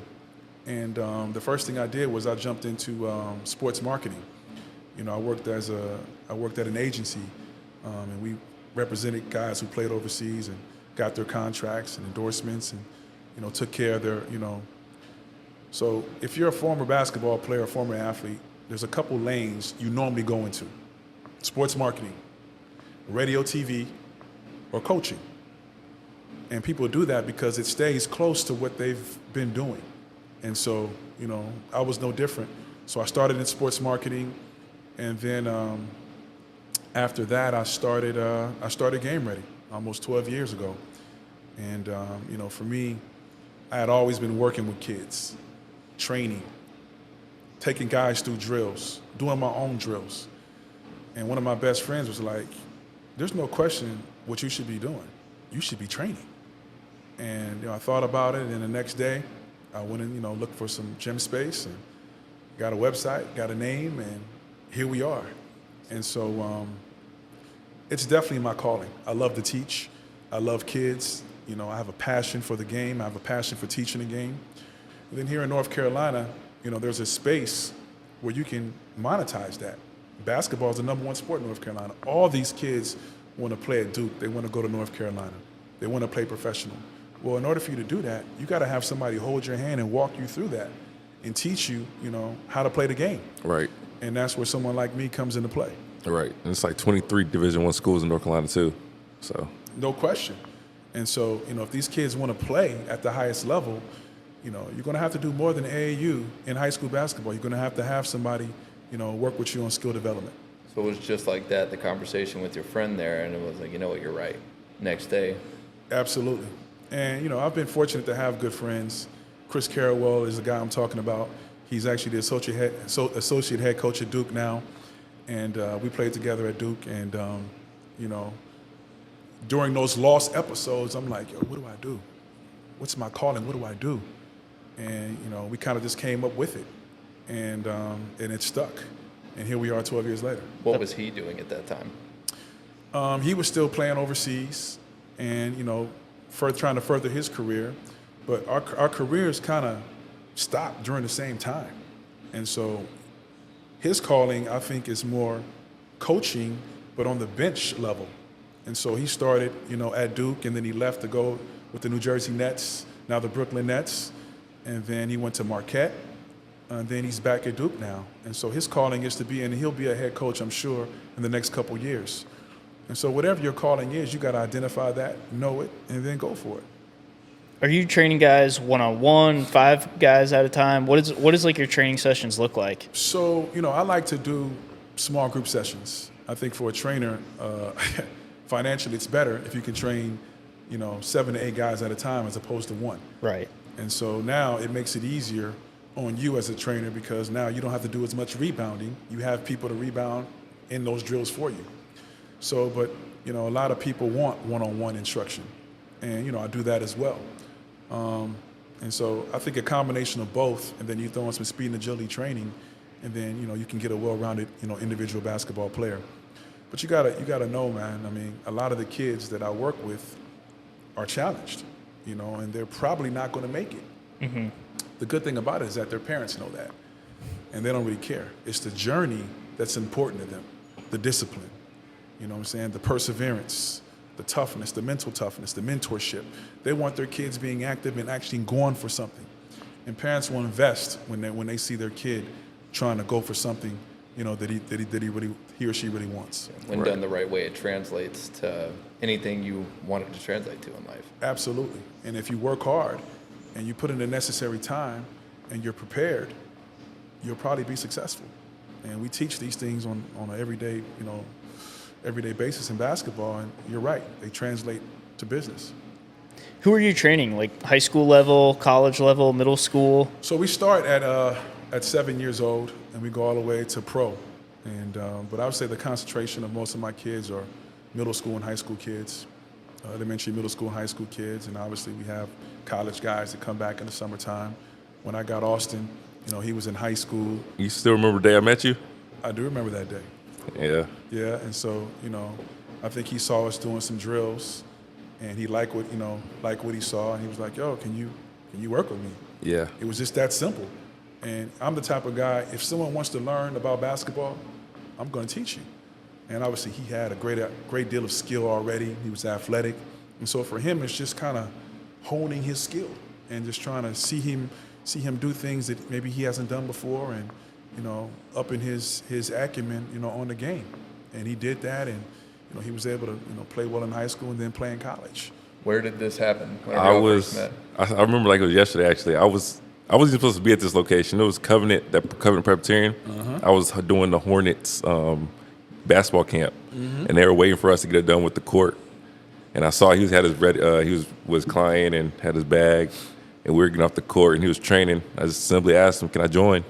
B: And the first thing I did was I jumped into sports marketing. You know, I worked at an agency, and we represented guys who played overseas and got their contracts and endorsements, and took care of their. So if you're a former basketball player, a former athlete, there's a couple lanes you normally go into: sports marketing, radio, TV, or coaching. And people do that because it stays close to what they've been doing. And so, I was no different. So I started in sports marketing, and then after that, I started Game Ready almost 12 years ago. And for me, I had always been working with kids, training, taking guys through drills, doing my own drills. And one of my best friends was like, "There's no question what you should be doing. You should be training." And I thought about it, and the next day, I went and looked for some gym space and got a website, got a name, and here we are. And so it's definitely my calling. I love to teach. I love kids. I have a passion for the game. I have a passion for teaching the game. And then here in North Carolina, there's a space where you can monetize that. Basketball is the #1 sport in North Carolina. All these kids want to play at Duke. They want to go to North Carolina. They want to play professional. Well, in order for you to do that, you got to have somebody hold your hand and walk you through that and teach you, how to play the game.
A: Right.
B: And that's where someone like me comes into play.
A: Right. And it's like 23 Division I schools in North Carolina too. So.
B: No question. And so, if these kids want to play at the highest level, you're going to have to do more than AAU in high school basketball. You're going to have somebody, work with you on skill development.
D: So it was just like that, the conversation with your friend there, and it was like, what, you're right. Next day.
B: Absolutely. And, I've been fortunate to have good friends. Chris Carrawell is the guy I'm talking about. He's actually the associate head coach at Duke now. And we played together at Duke. And, during those lost episodes, I'm like, what do I do? What's my calling? What do I do? And, we kind of just came up with it. And it stuck. And here we are 12 years later.
D: What was he doing at that time?
B: He was still playing overseas and, trying to further his career. But our careers kind of stopped during the same time. And so his calling, I think, is more coaching, but on the bench level. And so he started, at Duke, and then he left to go with the New Jersey Nets, now the Brooklyn Nets. And then he went to Marquette. And then he's back at Duke now. And so his calling is to be, and he'll be a head coach, I'm sure, in the next couple years. And so whatever your calling is, you got to identify that, know it, and then go for it.
C: Are you training guys one-on-one, 5 guys at a time? What is like your training sessions look like?
B: So, I like to do small group sessions. I think for a trainer, financially it's better if you can train, 7 to 8 guys at a time as opposed to 1.
C: Right.
B: And so now it makes it easier on you as a trainer because now you don't have to do as much rebounding. You have people to rebound in those drills for you. So, but, a lot of people want one-on-one instruction. And, I do that as well. And so I think a combination of both, and then you throw in some speed and agility training, and then, you can get a well-rounded, individual basketball player. But you gotta know, man, I mean, a lot of the kids that I work with are challenged, and they're probably not going to make it. Mm-hmm. The good thing about it is that their parents know that, and they don't really care. It's the journey that's important to them, the discipline, the perseverance, the toughness, the mental toughness, the mentorship. They want their kids being active and actually going for something. And parents will invest when they see their kid trying to go for something, that he or she really wants.
D: When done the right way, it translates to anything you want it to translate to in life.
B: Absolutely. And if you work hard and you put in the necessary time and you're prepared, you'll probably be successful. And we teach these things on an everyday basis in basketball, and you're right, they translate to business.
C: Who are you training? Like high school level, college level, middle school?
B: So we start at 7 years old, and we go all the way to pro. And but I would say the concentration of most of my kids are middle school and high school kids, elementary, middle school, and high school kids, and obviously we have college guys that come back in the summertime. When I got Austin, You know, he was in high school.
A: You still remember the day I met you?
B: I do remember that day.
A: Yeah.
B: Yeah, and so, you know, I think he saw us doing some drills, and he liked what he saw, and he was like, "Yo, can you work with me?"
A: Yeah.
B: It was just that simple. And I'm the type of guy, if someone wants to learn about basketball, I'm going to teach you. And obviously, he had a great deal of skill already. He was athletic, and so for him, it's just kind of honing his skill and just trying to see him do things that maybe he hasn't done before, and you know, up in his acumen, you know, on the game. And he did that, and you know, he was able to, you know, play well in high school and then play in college.
D: Where did this happen? Whenever
A: I
D: y'all
A: was.
D: first met?
A: I remember like it was yesterday. Actually, I wasn't supposed to be at this location. It was Covenant Presbyterian. I was doing the Hornets basketball camp, and they were waiting for us to get it done with the court. And I saw he had his he was client and had his bag, and we were getting off the court, and he was training. I just simply asked him, "Can I join?"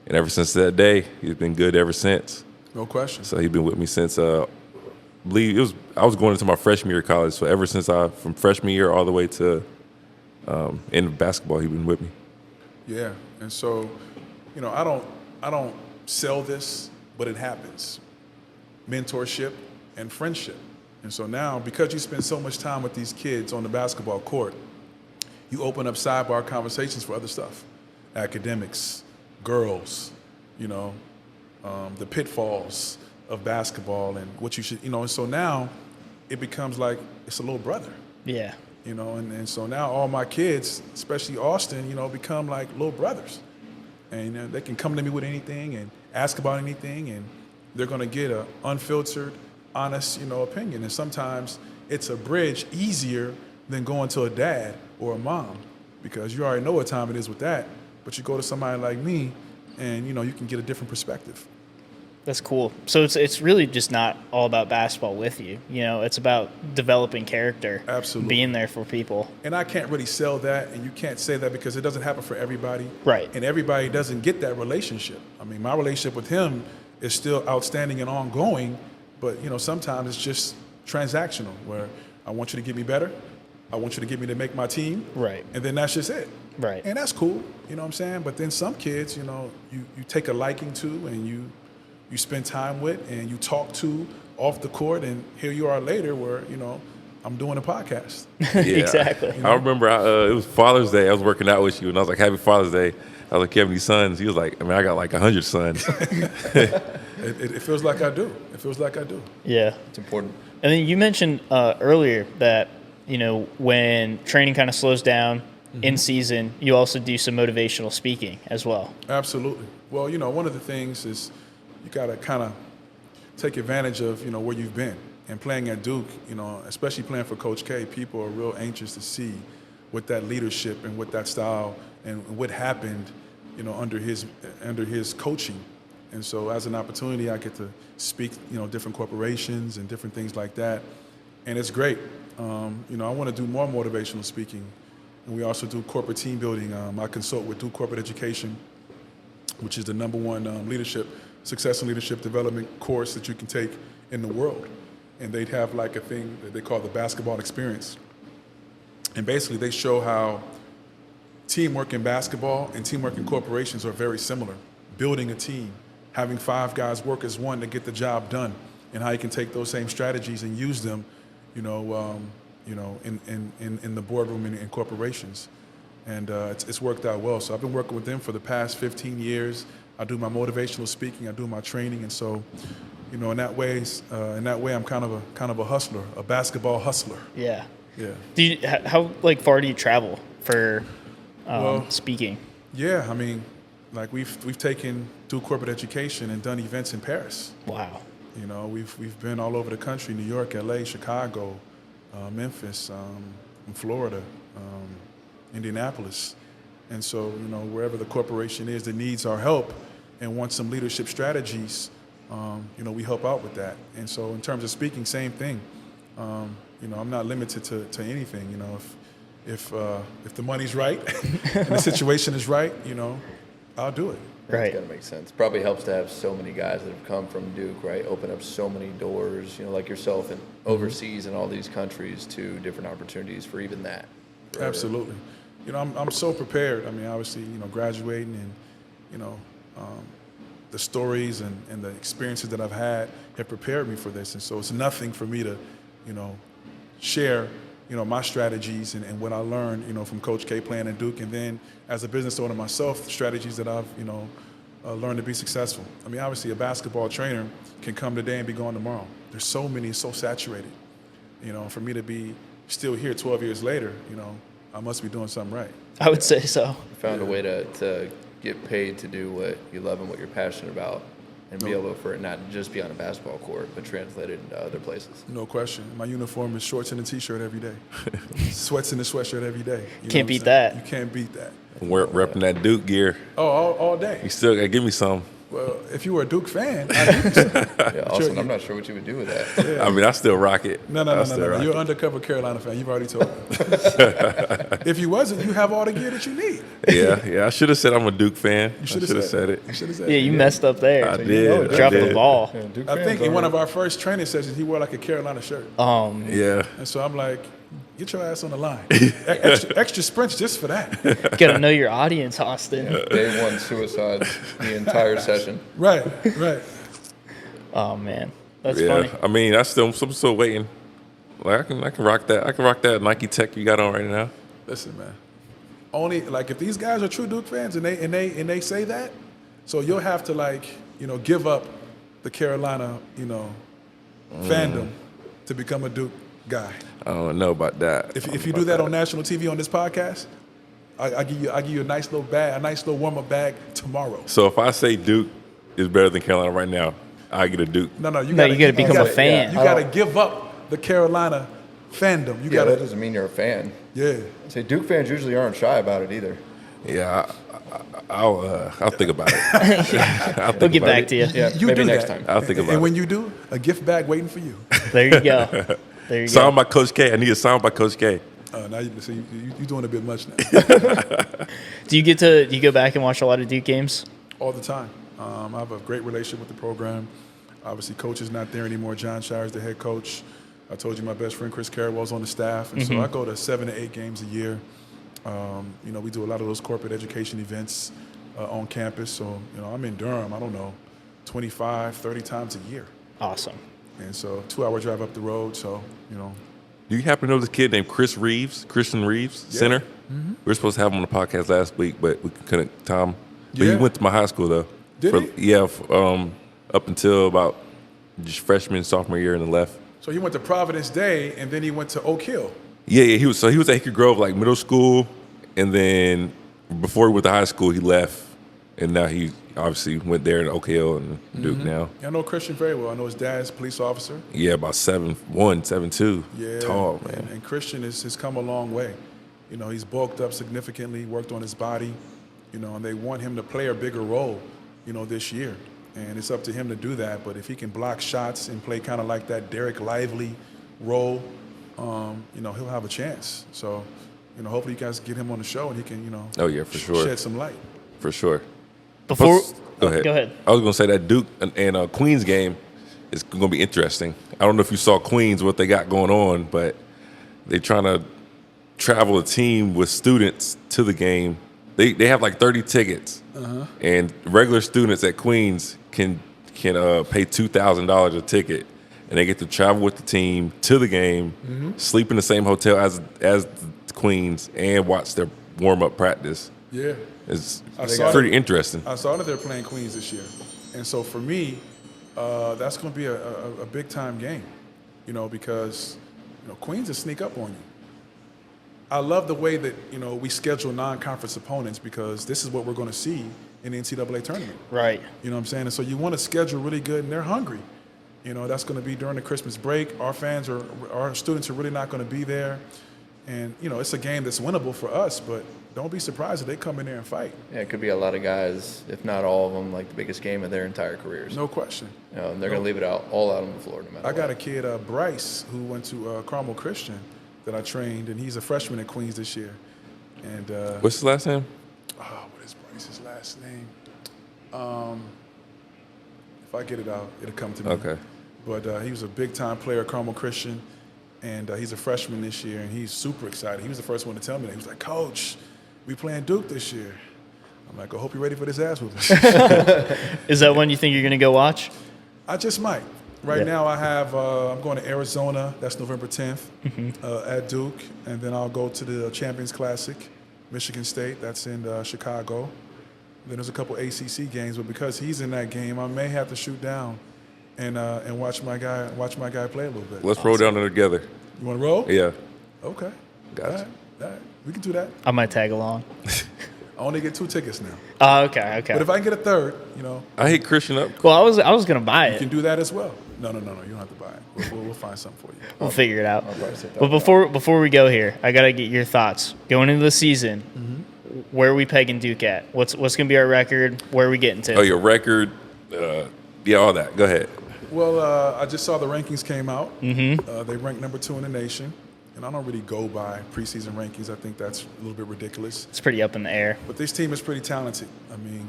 A: And ever since that day, he's been good ever since.
B: No question.
A: So he's been with me since I was going into my freshman year of college. So ever since from freshman year all the way to end of basketball, he's been with me.
B: Yeah, and so, you know, I don't sell this, but it happens. Mentorship and friendship. And so now, because you spend so much time with these kids on the basketball court, you open up sidebar conversations for other stuff, academics, girls, you know, the pitfalls of basketball and what you should, you know. And so now it becomes like it's a little brother.
C: Yeah.
B: You know, and so now all my kids, especially Austin, you know, become like little brothers. And they can come to me with anything and ask about anything, and they're going to get an unfiltered, honest, you know, opinion. And sometimes it's a bridge easier than going to a dad or a mom, because you already know what time it is with that. But you go to somebody like me, and, you know, you can get a different perspective.
C: That's cool. So it's really just not all about basketball with you. You know, it's about developing character.
B: Absolutely.
C: Being there for people.
B: And I can't really sell that, and you can't say that because it doesn't happen for everybody.
C: Right.
B: And everybody doesn't get that relationship. I mean, my relationship with him is still outstanding and ongoing, but, you know, sometimes it's just transactional, where I want you to get me better, I want you to get me to make my team.
C: Right.
B: And then that's just it.
C: Right.
B: And that's cool, you know what I'm saying? But then some kids, you know, you take a liking to, and you spend time with, and you talk to off the court, and here you are later where, you know, I'm doing a podcast.
A: Yeah.
C: Exactly.
A: I remember it was Father's Day. I was working out with you, and I was like, "Happy Father's Day." I was like, "You have any sons?" He was like, "I mean, I got like 100 sons."
B: It feels like I do. It feels like I do.
C: Yeah.
D: It's important.
C: And then you mentioned earlier that, you know, when training kind of slows down in season, you also do some motivational speaking as well.
B: Absolutely. Well, you know, one of the things is you got to kind of take advantage of, you know, where you've been. And playing at Duke, you know, especially playing for Coach K, people are real anxious to see what that leadership and what that style and what happened, you know, under his coaching. And so as an opportunity, I get to speak, you know, different corporations and different things like that. And it's great. You know, I want to do more motivational speaking. And we also do corporate team building. I consult with Duke Corporate Education, which is the #1 success and leadership development course that you can take in the world. And they'd have like a thing that they call the basketball experience. And basically they show how teamwork in basketball and teamwork in corporations are very similar. Building a team, having 5 guys work as one to get the job done, and how you can take those same strategies and use them, in the boardroom and in corporations. And it's worked out well. So I've been working with them for the past 15 years. I do my motivational speaking, I do my training, and so, you know, in that way, I'm kind of a hustler, a basketball hustler.
C: Yeah.
B: Yeah.
C: How like far do you travel for
B: Well,
C: speaking?
B: Yeah, I mean, like we've taken Duke Corporate Education and done events in Paris.
C: Wow.
B: You know, we've been all over the country: New York, LA, Chicago, Memphis, Florida, Indianapolis. And so, you know, wherever the corporation is that needs our help and wants some leadership strategies, you know, we help out with that. And so in terms of speaking, same thing. You know, I'm not limited to anything. You know, if the money's right and the situation is right, you know, I'll do it.
C: Right.
D: It's got to make sense. Probably helps to have so many guys that have come from Duke, right? Open up so many doors, you know, like yourself, and overseas in all these countries to different opportunities for even that.
B: Absolutely. You know, I'm so prepared. I mean, obviously, you know, graduating you know, the stories and the experiences that I've had have prepared me for this. And so it's nothing for me to, you know, share, you know, my strategies and what I learned, you know, from Coach K playing at Duke, and then as a business owner myself, strategies that I've, you know, learned to be successful. I mean, obviously, a basketball trainer can come today and be gone tomorrow. There's so many, so saturated. You know, for me to be still here 12 years later, you know, I must be doing something right.
C: I would say so.
D: You found a way to get paid to do what you love and what you're passionate about, and be able for it not just be on a basketball court, but translated into other places.
B: No question. My uniform is shorts and a T-shirt every day. Sweats in the sweatshirt every day. You know
C: Can't
B: what I'm
C: beat
B: saying?
C: that.
B: You can't beat that.
A: Repping that Duke gear.
B: Oh, all day.
A: You still gotta give me some.
B: Well, if you were a Duke fan, I'd give you some.
D: Yeah, Austin, I'm not sure what you would do with that.
A: I mean, I still rock it.
B: No.
A: I still rock
B: You're
A: it.
B: an undercover Carolina fan. You've already told me. If you wasn't, you have all the gear that you need.
A: Yeah. I should have said I'm a Duke fan.
B: You should have
A: said it.
B: You should have said
C: Yeah,
B: it.
C: you messed up there.
A: I did.
C: Dropped
A: I
C: the
A: did.
C: ball.
E: Yeah, Duke
B: I
E: fans
B: think in
E: are-
B: one of our first training sessions, he wore like a Carolina shirt.
A: Yeah.
B: And so I'm like, get your ass on the line. Extra sprints just for that.
C: Gotta know your audience, Austin.
D: Day one suicides the entire session.
B: Right.
C: Oh man, that's
A: Yeah.
C: funny.
A: I mean, I'm still waiting. Like I can rock that. I can rock that Nike Tech you got on right now.
B: Listen, man. Only like if these guys are true Duke fans and they say that, so you'll have to like, you know, give up the Carolina, you know, fandom to become a Duke guy.
A: I don't know about that.
B: If you do that on national TV on this podcast, I give you a nice little warm up bag tomorrow.
A: So if I say Duke is better than Carolina right now, I get a Duke.
B: No, you
C: No, you gotta become a fan.
B: You gotta give up the Carolina fandom. You
D: Yeah, that
B: gotta,
D: doesn't mean you're a fan.
B: yeah.
D: Say Duke fans usually aren't shy about it either.
A: Yeah, I'll think about it. I'll think
C: We'll get
A: about
C: back
A: it.
C: to you.
D: Yeah,
B: You
D: maybe
B: do
D: next
B: that.
D: time.
A: I'll think about
B: And
A: it.
B: when you do, a gift bag waiting for you.
C: There you go. There you
A: Signed
C: go.
A: by Coach K. I need a sign by Coach K.
B: Now you're doing a bit much now.
C: Do you go back and watch a lot of Duke games?
B: All the time. I have a great relationship with the program. Obviously, coach is not there anymore. John Shire's the head coach. I told you my best friend Chris Carrawell's on the staff, and so I go to 7 to 8 games a year. You know, we do a lot of those corporate education events on campus. So, you know, I'm in Durham, I don't know, 25, 30 times a year.
C: Awesome.
B: And so 2-hour drive up the road. So, you know,
A: Do you happen to know this kid named Christian Reeves, center? We were supposed to have him on the podcast last week, but we couldn't. Tom, but he
B: Yeah.
A: went to my high school though.
B: Did he?
A: Yeah, up until about just freshman, sophomore year, and then left.
B: so he went to Providence Day, and then he went to Oak Hill.
A: Yeah, he was at Hickory Grove like middle school, and then before he went to high school, he left, and now he obviously went there in Oak Hill and Duke now.
B: I know Christian very well. I know his dad's a police officer.
A: Yeah, about 7'1", 7'2".
B: Yeah,
A: Tall, man.
B: And Christian has come a long way. You know, he's bulked up significantly, worked on his body, you know, and they want him to play a bigger role, you know, this year. And it's up to him to do that. But if he can block shots and play kind of like that Derek Lively role, you know, he'll have a chance. So, you know, hopefully you guys get him on the show and he can, you know,
A: Oh, yeah, for sure.
B: shed some light.
A: For sure.
C: Before
A: Go ahead.
C: Go ahead.
A: I was going to say that Duke and Queens game is going to be interesting. I don't know if you saw Queens, what they got going on, but they're trying to travel a team with students to the game. They have like 30 tickets, and regular students at Queens can pay $2,000 a ticket, and they get to travel with the team to the game, sleep in the same hotel as Queens, and watch their warm up practice.
B: Yeah.
A: It's
B: saw
A: pretty
B: it.
A: interesting.
B: I saw that they're playing Queens this year. And so for me, that's going to be a big time game, you know, because, you know, Queens will sneak up on you. I love the way that, you know, we schedule non-conference opponents because this is what we're going to see in the NCAA tournament.
C: Right.
B: You know what I'm saying? And so you want to schedule really good, and they're hungry. You know, that's going to be during the Christmas break. Our students are really not going to be there. And, you know, it's a game that's winnable for us, but don't be surprised if they come in there and fight.
D: Yeah, it could be a lot of guys, if not all of them, like the biggest game of their entire careers.
B: No question.
D: You know, and they're going to leave it all out on the floor no matter
B: I got
D: what.
B: a kid, Bryce, who went to Carmel Christian that I trained, and he's a freshman at Queens this year. And
A: What's his last name?
B: what is Bryce's last name? If I get it out, it'll come to me.
A: Okay.
B: But he was a big-time player at Carmel Christian, and he's a freshman this year, and he's super excited. He was the first one to tell me that. He was like, Coach, we playing Duke this year. I'm like, I hope you're ready for this ass whooping.
C: Is that one you think you're going to go watch?
B: I just might. Right
C: Yeah.
B: now, I have I'm going to Arizona. That's November 10th at Duke, and then I'll go to the Champions Classic, Michigan State. That's in Chicago. Then there's a couple ACC games, but because he's in that game, I may have to shoot down and watch my guy play a little bit.
A: Let's roll down there together.
B: You want to roll?
A: Yeah.
B: Okay.
A: Gotcha.
B: All right. We can do that.
C: I might tag along.
B: I only get 2 tickets now,
C: Oh, okay.
B: but if I can get a third,
A: I hit Christian up.
C: Well, I was going to buy
B: you can
C: it.
B: do that as well. No. You don't have to buy it. We'll find something for you.
C: We'll figure it out.
D: probably sit
C: But before we go here, I got to get your thoughts. Going into the season, where are we pegging Duke at? What's going to be our record? Where are we getting to?
A: Oh, your record. Yeah, all that. Go ahead.
B: Well, I just saw the rankings came out. They ranked number 2 in the nation. And I don't really go by preseason rankings. I think that's a little bit ridiculous.
C: It's pretty up in the air.
B: But this team is pretty talented. I mean,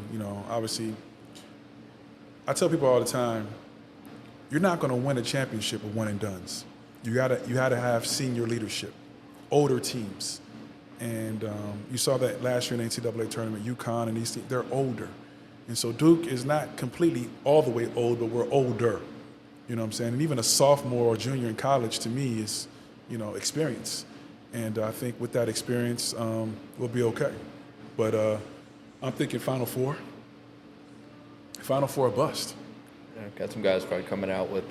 B: obviously, I tell people all the time, you're not going to win a championship with one and dones. You gotta have senior leadership, older teams. And you saw that last year in the NCAA tournament, UConn and these teams, they're older. And so Duke is not completely all the way old, but we're older. You know what I'm saying? And even a sophomore or junior in college, to me, is, experience. And I think with that experience, we'll be okay. But I'm thinking Final Four. Final Four or bust.
D: Yeah, got some guys probably coming out with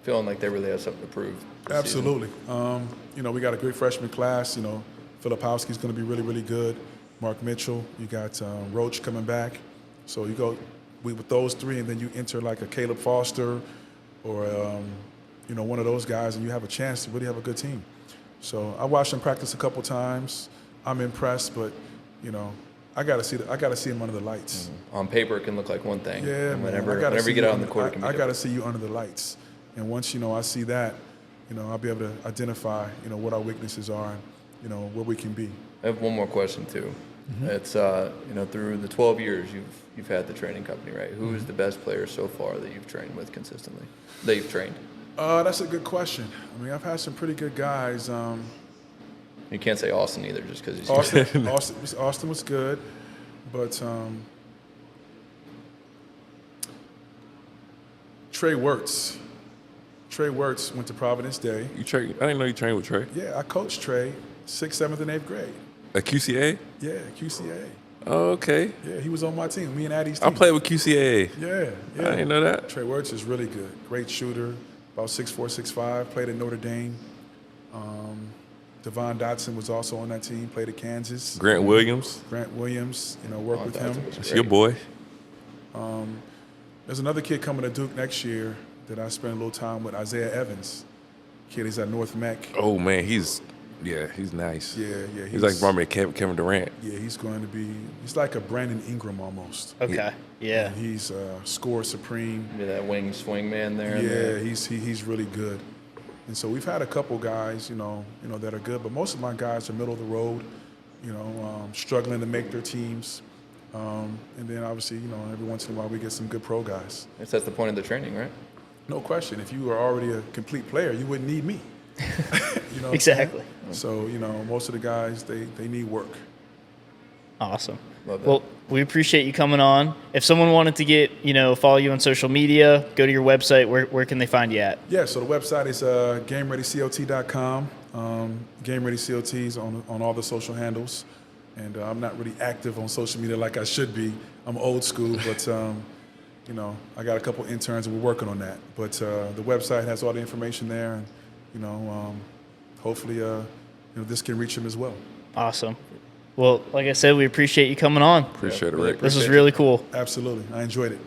D: feeling like they really have something to prove. this
B: Absolutely. We got a great freshman class. Filipowski's going to be really, really good. Mark Mitchell. You got Roach coming back. So you go with those 3, and then you enter like a Caleb Foster or one of those guys, and you have a chance to really have a good team. So I watched them practice a couple times. I'm impressed, but I got to see them under the lights.
D: season. On paper, it can look like one thing.
B: Yeah,
D: and
B: man.
D: whenever
B: I gotta
D: you
B: see
D: get
B: you
D: out on the court, it can be
B: I got to
D: different.
B: see you under the lights, and once I see that, I'll be able to identify what our weaknesses are, and where we can be.
D: I have one more question too. It's through the 12 years you've had the training company, right? Who is the best player so far that you've trained with consistently? That you've trained?
B: That's a good question. I mean, I've had some pretty good guys.
D: You can't say Austin either, just because he's
B: Austin was good, but Trey Wirtz. Trey Wirtz went to Providence Day.
A: You train? I didn't know you trained with Trey.
B: Yeah, I coached Trey 6th, 7th, and 8th grade.
A: At QCA?
B: Yeah, QCA.
A: Oh, okay.
B: Yeah, he was on my team, me and Addie's
A: I
B: team.
A: played with QCA.
B: Yeah.
A: I didn't know that.
B: Trey Wirtz is really good. Great shooter, about 6'4", 6'5", played at Notre Dame. Devon Dotson was also on that team, played at Kansas.
A: Grant Williams.
B: Grant Williams, worked with him.
A: That's your boy.
B: There's another kid coming to Duke next year that I spent a little time with, Isaiah Evans. Kid, he's at North Mech.
A: Oh, man. He's nice.
B: Yeah.
A: He's like Marmy Kevin Durant.
B: Yeah, he's like a Brandon Ingram almost.
C: Okay. Yeah.
B: And he's score supreme.
D: Maybe that wing swing man there.
B: Yeah, he's really good. And so we've had a couple guys, that are good, but most of my guys are middle of the road, struggling to make their teams. And then obviously, every once in a while we get some good pro guys.
D: I guess that's the point of the training, right?
B: No question. If you were already a complete player, you wouldn't need me. What I'm
C: Exactly.
B: saying? So, most of the guys, they need work.
C: Awesome.
D: Love that.
C: Well, we appreciate you coming on. If someone wanted to get, follow you on social media, go to your website. Where can they find you at?
B: Yeah, so the website is GameReadyCOT.com. GameReadyCOT is on all the social handles. And I'm not really active on social media like I should be. I'm old school, but, I got a couple interns and we're working on that. But the website has all the information there. And, hopefully, this can reach them as well.
C: Awesome. Well, like I said, we appreciate you coming on.
A: Appreciate it, Rick.
C: This was really cool.
B: Absolutely. I enjoyed it.